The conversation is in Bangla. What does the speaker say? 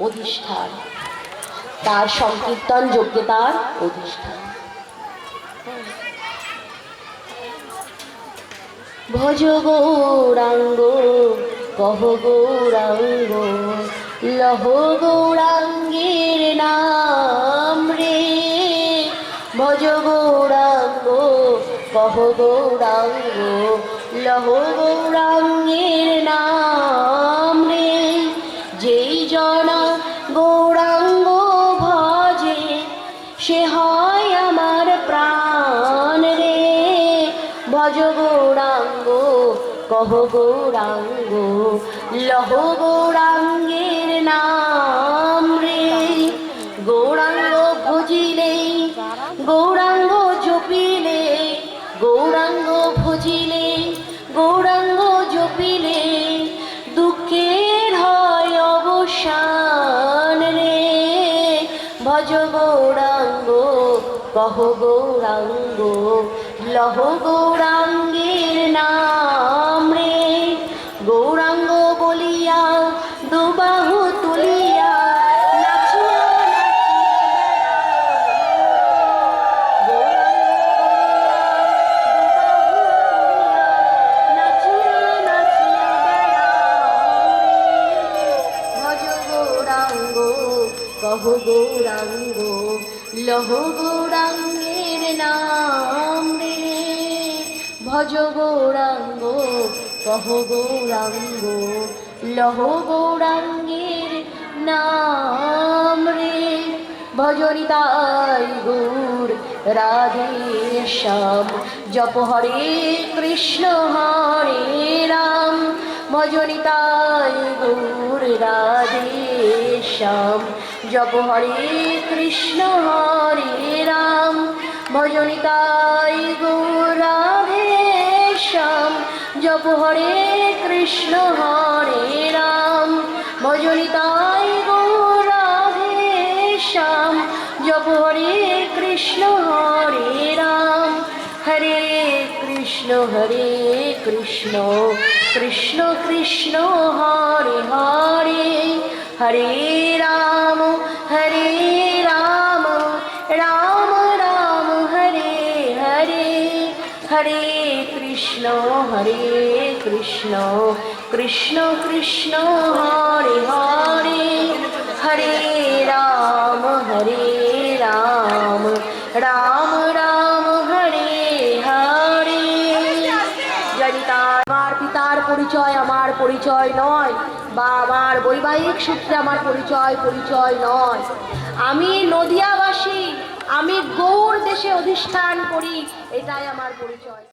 অধিষ্ঠান, তার সংকীর্তন যোগ্যতার অধিষ্ঠান। ভজ গৌরাঙ্গ কহ গৌরাঙ্গ লহ গৌরাঙ্গের নাম রে। ভজ গৌরাঙ্গ কহ গৌরাঙ্গ লহ গৌরাঙ্গের নাম রে। যেই জনা গৌরাঙ্গ ভজে সে হয় আমার প্রাণ রে। ভজ গৌরাঙ্গ কহ গৌরাঙ্গ লহ গৌরাঙ্গের নাম রে। গৌরাঙ্গ ভজিলে গৌরাঙ্গ জপিলে, গৌরাঙ্গ ভজিলে গৌরাঙ্গ জপিলে দুঃখের হয় অবসান রে। ভজ গৌরাঙ্গ কহ গৌরাঙ্গ লহ গৌরাঙ্গের নাম রে। গৌরাঙ্গ বলিয়া দুবাহু তুলিয়া নাচিয়া নাচিয়া ভজ গৌরাঙ্গ কহ গৌরাঙ্গ লহ গৌরাঙ্গের নাম রে। ভজ গৌরাঙ্গ কহ গৌরাঙ্গ লহ গৌরাঙ্গের নাম রে। ভজনিতাই গৌর রাধে শ্যাম জপ হরে কৃষ্ণ হরে রাম। ভজনিতাই গৌর রাধে শ্যাম জপ হরে কৃষ্ণ হরে রাম। ভজনিতাই গৌর রাধে শ্যাম জপ হরে কৃষ্ণ হরে রাম। ভজনিতাই গৌর রাধে শ্যাম জপ হরে কৃষ্ণ হরে রাম। হরে কৃষ্ণ কৃষ্ণ কৃষ্ণ হরে হরে, হরে রাম রাম রাম হরে হরে। হরে কৃষ্ণ কৃষ্ণ কৃষ্ণ হরে হরে, হরে রাম রাম রাম হরে হরে। জনিতা আমার পিতার পরিচয় আমার পরিচয় নয়, বা আমার বৈবাহিক সূত্রে আমার পরিচয় নয়। আমি নদিয়াবাসী, আমি গৌড় দেশে অধিষ্ঠান করি, এটাই আমার পরিচয়।